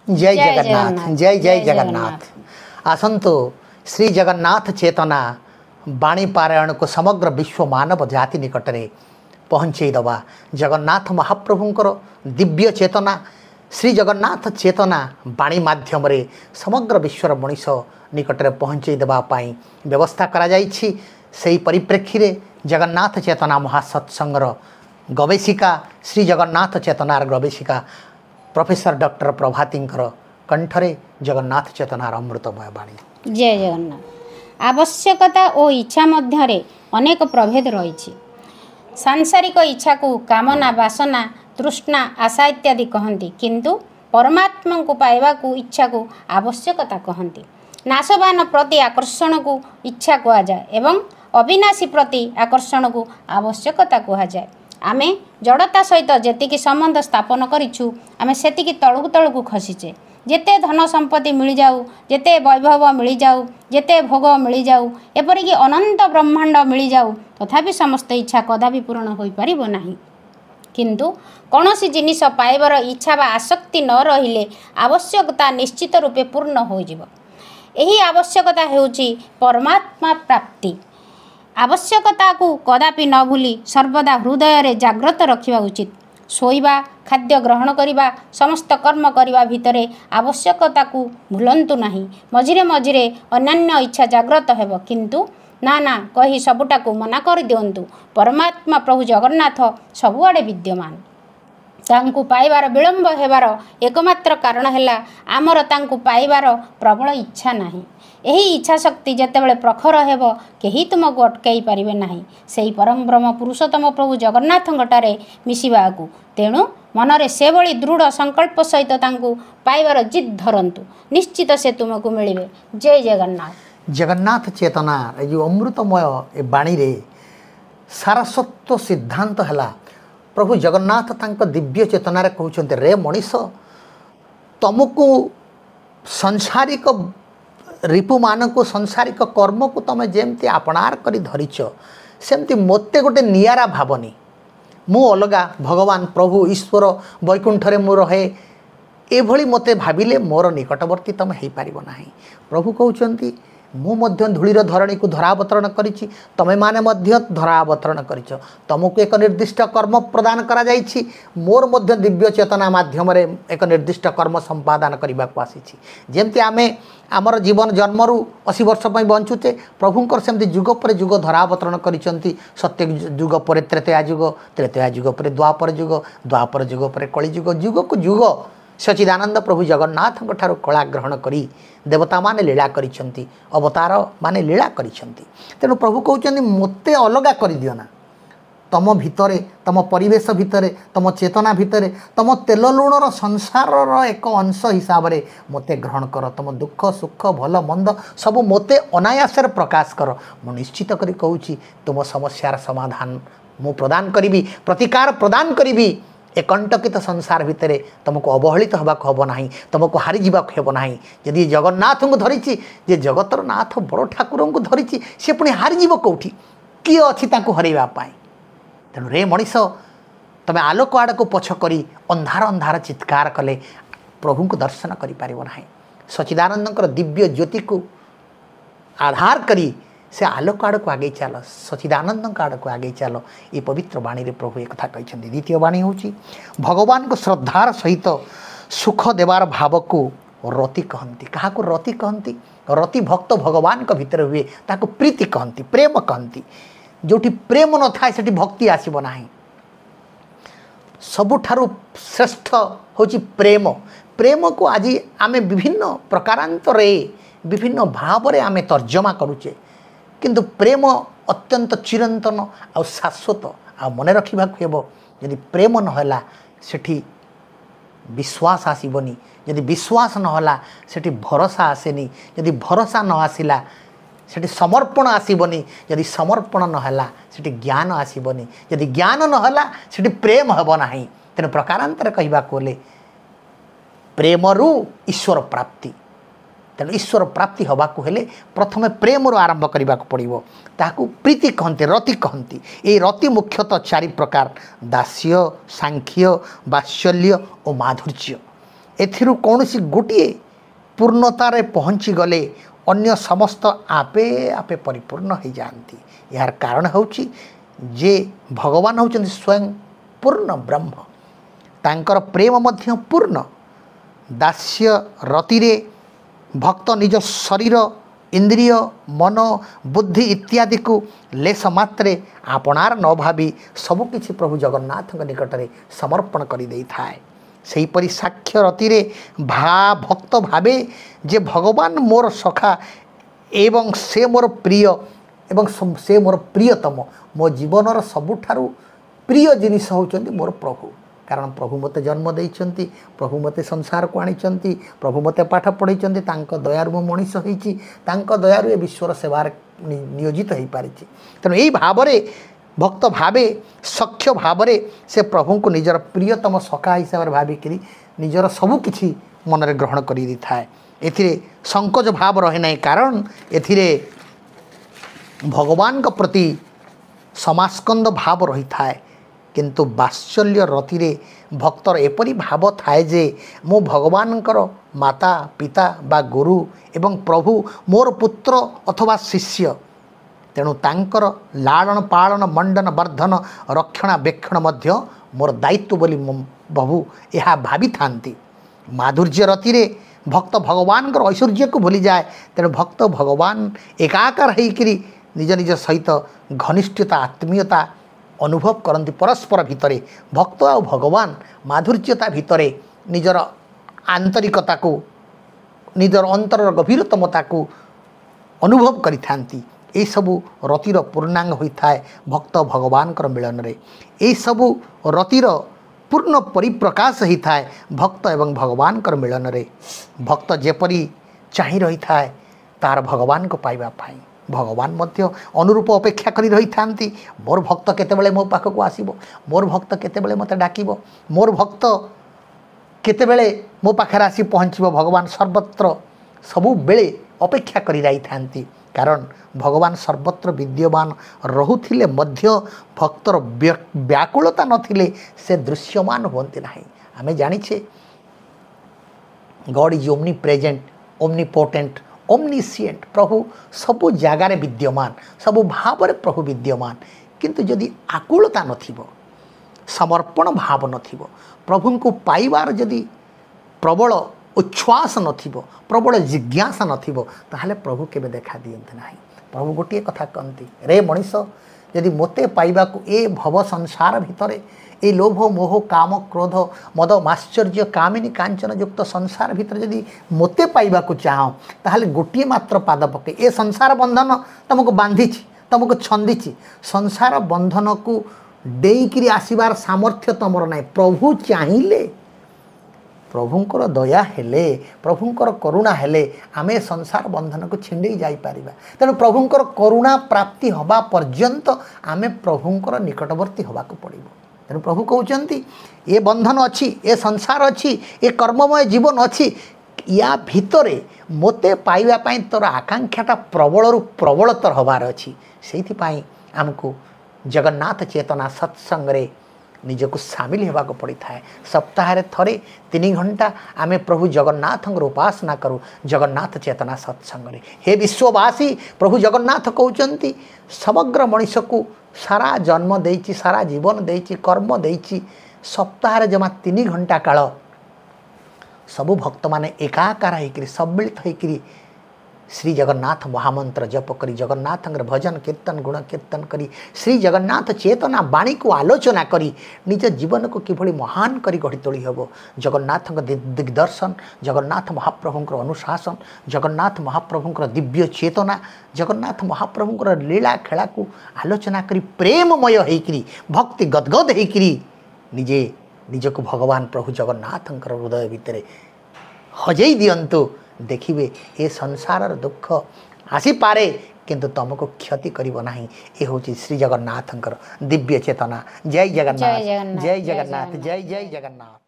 जय जगन्नाथ जय जय जगन्नाथ। आसंतु श्री जगन्नाथ चेतना बाणी पारायण को समग्र विश्व मानव जाति निकट में पहुँचईदवा। जगन्नाथ महाप्रभुंकर दिव्य चेतना श्री जगन्नाथ चेतना बाणी माध्यम रे समग्र विश्वर मनीष निकट में पहुँचईदेवाई व्यवस्था करा जाइछि। सेही परिप्रेक्षी रे जगन्नाथ चेतना महासत्संगर गवेषिका श्री जगन्नाथ चेतनार गवेषिका प्रोफेसर डॉक्टर प्रभातींकर कंठरे जगन्नाथ चेतनार अमृतमय बाणी। जय जगन्नाथ। आवश्यकता और इच्छा मध्य अनेक प्रभेद रही। सांसारिक इच्छा को कामना बासना तृष्णा आशा इत्यादि कहती, किंतु परमात्मा को पाइबा को इच्छा को आवश्यकता कहती। नाशवान प्रति आकर्षण को इच्छा कह जाए एवं अविनाशी प्रति आकर्षण को आवश्यकता कह जाए। आमे जड़ता सहित जेतिकी संबंध स्थापन करिछु आमे सेतिकी तळकु तळकु खसीचे। जेते धन संपत्ति मिल जाऊ, जेते वैभव मिल जाऊ, जेते भोग मिल जाऊ, एपरिकी अनंत ब्रह्मांड मिल जाऊ, तथापि समस्त इच्छा कदापि पूर्ण हो पारिबो नाही। किंतु कौनसी जिनिस पाइबार इच्छा बा आसक्ति न रहिले आवश्यकता निश्चित रूपे पूर्ण हो जिवो। एही आवश्यकता हेउची परमात्मा प्राप्ति। आवश्यकता को कदापि न भूली सर्वदा हृदय रे जागृत रखिबा उचित। सोइबा खाद्य ग्रहण करिबा समस्त कर्म करिबा भितरे आवश्यकता को भूलंतु नाही। मझिरे मझिरे अन्यान्य इच्छा जागृत हेबो, किंतु ना ना कही सबुटा को मना कर दियंतु। परमात्मा प्रभु जगन्नाथ सबुआडे विद्यमान। तांकु पाइबार विलंब हेबार एकमात्र कारण हैला आमर तांकु पाइबार प्रबल इच्छा नाही। एही इच्छा शक्ति जेतेबेले प्रखर हेबो केही तुमको अटकाई पारिबे नाही सेही परम ब्रह्म पुरुषोत्तम प्रभु जगन्नाथंगटारे मिसिबाकू। तेणु मनरे से भली दृढ़ संकल्प सहित तांकु पाइबार जिद धरंतु, निश्चित से तुमको मिलिबे। जय जगन्नाथ। जगन्नाथ चेतना जो अमृतमय ए बाणी रे सारस्वत सिद्धांत हैला प्रभु जगन्नाथ तांको दिव्य चेतना रे कहउछन्ते, रे मनीष तुमको संसारिक रिपु मान को सांसारिक कर्म को तुम जेमती आपणार करी धरिच सेमती मोते गोटे नियारा भावनी। मु अलगा भगवान प्रभु ईश्वर वैकुंठरे मु रहे एभली मते भाविले मोर निकटवर्ती तुम हो पारिबो नाही। प्रभु कहउछन्ती मु मध्य धूलीर धरणी को धरावतरण करिछि, तमे माने मध्य धरावतरण करिछ। तुमको एक निर्दिष्ट कर्म प्रदान करा जाइछि, मोर मध्य दिव्य चेतना माध्यम रे एक निर्दिष्ट कर्म संपादन करबा को आसीछि। जेमति आमे आमर जीवन जन्मरू 80 वर्ष पई बंचुते, प्रभुंकर सेमति जुग पर जुग धरावतरण करिसंती। सत्य जुग पर त्रेतया जुग, त्रेतया जुग पर द्वापर जुग, द्वापर जुग पर कली जुग, जुग को जुग सचिदानंद प्रभु जगन्नाथ ठारू कला ग्रहण करी देवता माने लीला करिसंती, अवतार माने लीला करिसंती। तेणु प्रभु कहउचंती मोते अलगा करि दियो ना। तम भितरे तम परिवेश भितरे तम चेतना भितरे तम तेल लुणर संसारर एक अंश हिसाब रे मोते ग्रहण कर। तम दुख सुख भल मंद सब मोते अनायासर प्रकाश कर। मु निश्चित करी कहूची तुम समस्यार समाधान मु प्रदान करी, प्रतिकार प्रदान करी। एक कंटकित संसार भितरे तुमको अवहेलित हवा को हब नाही, तुमको हारी जीवा को हेब नाही। यदि जगन्नाथ को धरिची जे जगतर नाथ बड़ ठाकुर को धरिची से पुणी हारी जीव कोठी किए अछि ताको हरैबा पाई। तेणु रे मनीष तमे आलोक आड़ को पछ करी अंधार अंधार चित्कार कले प्रभु को दर्शन करि पारिबो नाही। सचिदानंदकर दिव्य ज्योति को आधार करी से आलोक आड़ को आगे चल, सचिदानंद आड़ को आगे चल। ये पवित्र बाणी रे प्रभु एक कथा कहते। द्वितीय बाणी होची भगवान को श्रद्धार सहित सुख देवार भाव को रति कहती। क्या रति कहती? रति भक्त भगवान के भितर हुए ताको प्रीति कहती, प्रेम कहती। जोठी प्रेम न थाए सेठी भक्ति आसीबो नाही। सबुठारु श्रेष्ठ होची प्रेम। प्रेम को आज आमे विभिन्न प्रकारांतरे विभिन्न भाव रे आमे तर्जमा करूचे, किंतु प्रेम अत्यंत चिरंतन आ शाश्वत आ मने रखिबा हेबो। यदि प्रेम न होला सेठी विश्वास आसीबनी, यदि विश्वास न होला सेठी भरोसा आसेनी, यदि भरोसा न आसिला सेठी समर्पण आसीबनी, यदि समर्पण न होला सेठी ज्ञान आसीबनी, यदि ज्ञान न होला सेठी प्रेम हेबो नाही। तेणु प्रकारांतर कहबा कोले प्रेमरू ईश्वर प्राप्ति। तेणु ईश्वर प्राप्ति हवा को हेले प्रथमे प्रेम आरंभ करने को पड़ो। ताकू प्रीति कहते, रति कहती। ये रति मुख्यतः 4 प्रकार: दास्य, सांख्य, वात्सल्य और माधुर्य। एथिरु कौनसी गोटे पूर्णतार पहुँची गले अन्य समस्त आपे आपे परिपूर्ण हो जाती। यार कारण होची जे भगवान होचंदी स्वयं पूर्ण ब्रह्म, तांकर प्रेम मध्य पूर्ण। दास्य रतिरे भक्त निज शरीर इंद्रिय मन बुद्धि इत्यादि को लेस मात्रे आपणार न भावी सबकिछि प्रभु जगन्नाथ निकट में समर्पण कर दे थाए। सेहीपरि साक्ष्य रतिरे भक्त भावे जे भगवान मोर सखा एवं से मोर प्रिय एवं से मोर प्रियतम, मो जीवनर सबुठारु प्रिय जिनिस होचंती मोर प्रभु। कारण प्रभु मते जन्म देइचंती, प्रभु मते संसार को आनिचंती, प्रभु मते पाठ पढ़ाइचंती, तांको दयारु मो मनीष होईची, तांको दयारु ए विश्वर सेवार नियोजित होई पारिची। तेणु एई भावरे भक्त भावे सख्य भावरे से प्रभु को निजर प्रियतम सखा हिसाब से भाविकी निजर सबू किछि मन में ग्रहण कर दी थाए। एथिरे संकोच भाव रहे नहीं, कारण एथिरे भगवान के प्रति समास्कंद भाव रही थाए। किंतु वात्सल्य रतिरे भक्तर एपरी भाव थाए जे मो भगवानकर माता पिता बा गुरु एवं प्रभु मोर पुत्र अथवा शिष्य, तेणु तांकर लालन पालन मंडन वर्धन रक्षणाबेक्षण मध्य मोर दायित्व बोली बहु यह भावी थांती। माधुर्य रतिरे भक्त भगवान ऐश्वर्य को भूली जाए, तेणु भक्त भगवान एकाकार होकर निज निज सहित घनिष्ठता आत्मीयता अनुभव करती। परस्पर भितरे भक्त आ भगवान माधुर्यता भितरे निजर आंतरिकता को निजर अंतर गभीरतमता को अनुभव करिथांती। यही सबू रतिर पूर्णांग होता है भक्त भगवान मिलन रे। यही सबू रतिर पूर्ण परिप्रकाश होता है भक्त एवं भगवान मिलन रे। भक्त जेपरी चाहि रही था तार भगवान को पाइबा पाई भगवान मध्य अनुरूप अपेक्षा करी रही थांती। मोर भक्त केतेबेले मो पाखक आसीबो, मोर भक्त केतेबेले मते डाकिबो, मोर भक्त केतेबेले मो पाखरे आसी पहुँचबो, भगवान सर्वत्र सबु बेले अपेक्षा करी रही थांती। कारण भगवान सर्वत्र विद्यमान रहुथिले मध्य भक्तर व्याकुलता नथिले से दृश्यमान होती नहीं। आमे जानिछे God is omnipresent omnipotent omniscient. प्रभु सबु जगार विद्यमान, सबु भाव प्रभु विद्यमान, किंतु जदि आकुलता नथिबो, समर्पण भाव नथिबो, प्रभु को पाइबार जदि प्रबल उच्छ्वास नथिबो, प्रबल जिज्ञासा नथिबो, ताहले प्रभु केबे देखा दियंते नाही। प्रभु गोटे कथा कहती, रे मनीष यदि मोते पाइबा को ए भव संसार भितरे ए लोभ मोह काम क्रोध मद माश्चर्य कामिनी कांचन युक्त संसार भितर जदि मोते पाइबा को चाह, ताहले गोटे मात्र पाद पके ए संसार बंधन तुमको बांधिछि, तुमको छंदिछि। संसार बंधन को डेईकरी आसीबार सामर्थ्य तुमर नाही। प्रभु चाहिए, प्रभुंकर दया हेले, प्रभुंकर करुणा हेले आमे संसार बंधन को छिंडे जाई पारिबा। तेणु प्रभुंकर करुणा प्राप्ति हवा पर्यंत आमे प्रभुंकर निकटवर्ती हवा को पड़िबो। तेणु प्रभु कहउचंती ए बंधन अछि, ए संसार अछि, ए कर्ममय जीवन अछि, या भितरे मोते पाइबा पई तोर आकांक्षाटा प्रबलरु प्रबलतर हबार अछि। सेथि पई हमको जगन्नाथ चेतना सत्संग रे निजको सामिल होगा पड़ी था। सप्ताह थरे 3 घंटा आमे प्रभु जगन्नाथ उपासना करूँ जगन्नाथ चेतना सत्संग रे। हे विश्ववासी, प्रभु जगन्नाथ कहउचंती समग्र मनीष को सारा जन्म देइछि, सारा जीवन देइछि, कर्म देइछि, सप्ताह जमा 3 घंटा काल सबु भक्त माने एकाकार होकर सम्मिलित होकर श्री जगन्नाथ महामंत्र जप करी, जगन्नाथ भजन कीर्तन गुण कीर्तन करी, श्री जगन्नाथ चेतना वाणी को आलोचना करी निज जीवन को किभली महान करी गढ़ी तोली हेबो। जगन्नाथ दिग्दर्शन, जगन्नाथ महाप्रभुंकर अनुशासन, जगन्नाथ महाप्रभुंकर दिव्य चेतना, जगन्नाथ महाप्रभुंकर लीला खेला को आलोचना करी प्रेममय होइकरी भक्ति गदगद होइकरी निजे निजको भगवान प्रभु जगन्नाथंकर हृदय भितर हजई दियंतु। देखिए ए संसार दुख आसी पारे किंतु तुमको क्षति करिबो नाही। ए होची श्री जगन्नाथंकर दिव्य चेतना। जय जगन्नाथ, जय जगन्नाथ, जय जय जगन्नाथ।